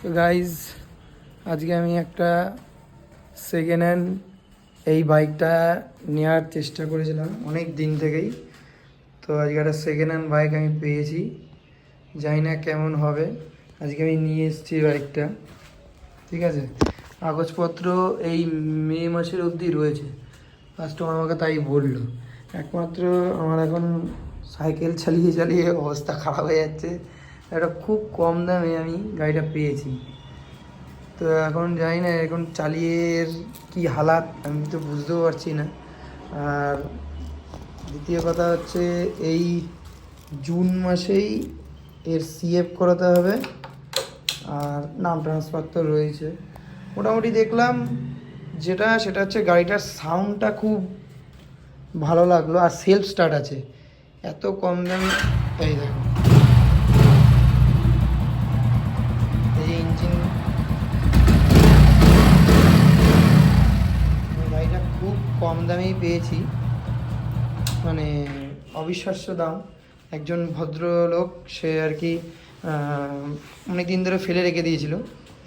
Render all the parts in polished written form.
তো গাইজ আজকে আমি একটা সেকেন্ড হ্যান্ড এই বাইকটা নেওয়ার চেষ্টা করেছিলাম অনেক দিন থেকেই। তো আজকে একটা সেকেন্ড হ্যান্ড বাইক আমি পেয়েছি, জানি না কেমন হবে। আজকে আমি নিয়ে এসেছি বাইকটা, ঠিক আছে। কাগজপত্র এই মে মাসের অবধি রয়েছে, কাস্টমার আমাকে তাই বললো। একমাত্র আমার এখন সাইকেল চালিয়ে চালিয়ে অবস্থা খারাপ হয়ে যাচ্ছে। একটা খুব কম দামে আমি গাড়িটা পেয়েছি, তো এখন জানি না এখন চালিয়ে এর কী হালাত আমি তো বুঝতেও পারছি না। আর দ্বিতীয় কথা হচ্ছে এই জুন মাসেই এর সিএফ করাতে হবে, আর নাম ট্রান্সফার তো রয়েছে। মোটামুটি দেখলাম সেটা হচ্ছে গাড়িটার সাউন্ডটা খুব ভালো লাগলো, আর সেলফ স্টার্ট আছে। এত কম দামে এই দেখো, এই ইঞ্জিন, গাড়িটা খুব কম দামেই পেয়েছি, মানে অবিশ্বাস্য দাম। একজন ভদ্রলোক সে আর কি অনেক দিন ধরে ফেলে রেখে দিয়েছিল।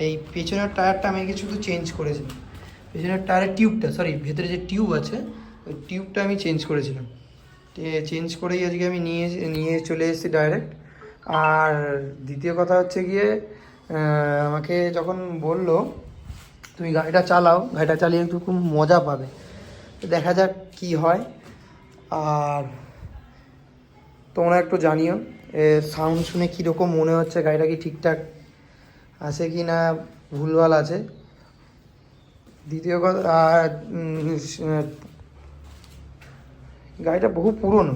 এই পেছনের টায়ারটা আমি কি শুধু চেঞ্জ করেছিলাম, পেছনের টায়ারের টিউবটা, সরি ভেতরে যে টিউব আছে ওই টিউবটা আমি চেঞ্জ করেছিলাম। চেঞ্জ করেই আজকে আমি নিয়ে চলে এসেছি ডাইরেক্ট। আর দ্বিতীয় কথা হচ্ছে গিয়ে আমাকে যখন বললো তুমি গাড়িটা চালাও, গাড়িটা চালিয়ে একটু খুব মজা পাবে, তো দেখা যাক কি হয়। আর তোমরা একটু জানিও সাউন্ড শুনে কীরকম মনে হচ্ছে, গাড়িটা কি ঠিকঠাক আছে কি না ভুলভাল আছে। দ্বিতীয় কথা, আর গাড়িটা বহু পুরনো,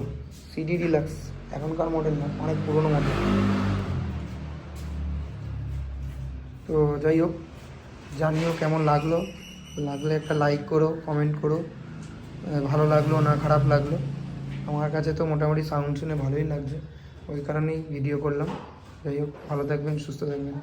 সিডি ডিলাক্স, এখনকার মডেল না, অনেক পুরনো মডেল। তো যাই হোক, জানিও কেমন লাগলো, লাগলে একটা লাইক করো, কমেন্ট করো, ভালো লাগলো না খারাপ লাগলো। আমার কাছে তো মোটামুটি সাউন্ড শুনে ভালোই লাগছে, ওই কারণেই ভিডিও করলাম। যাই হোক, ভালো থাকবেন, সুস্থ থাকবেন।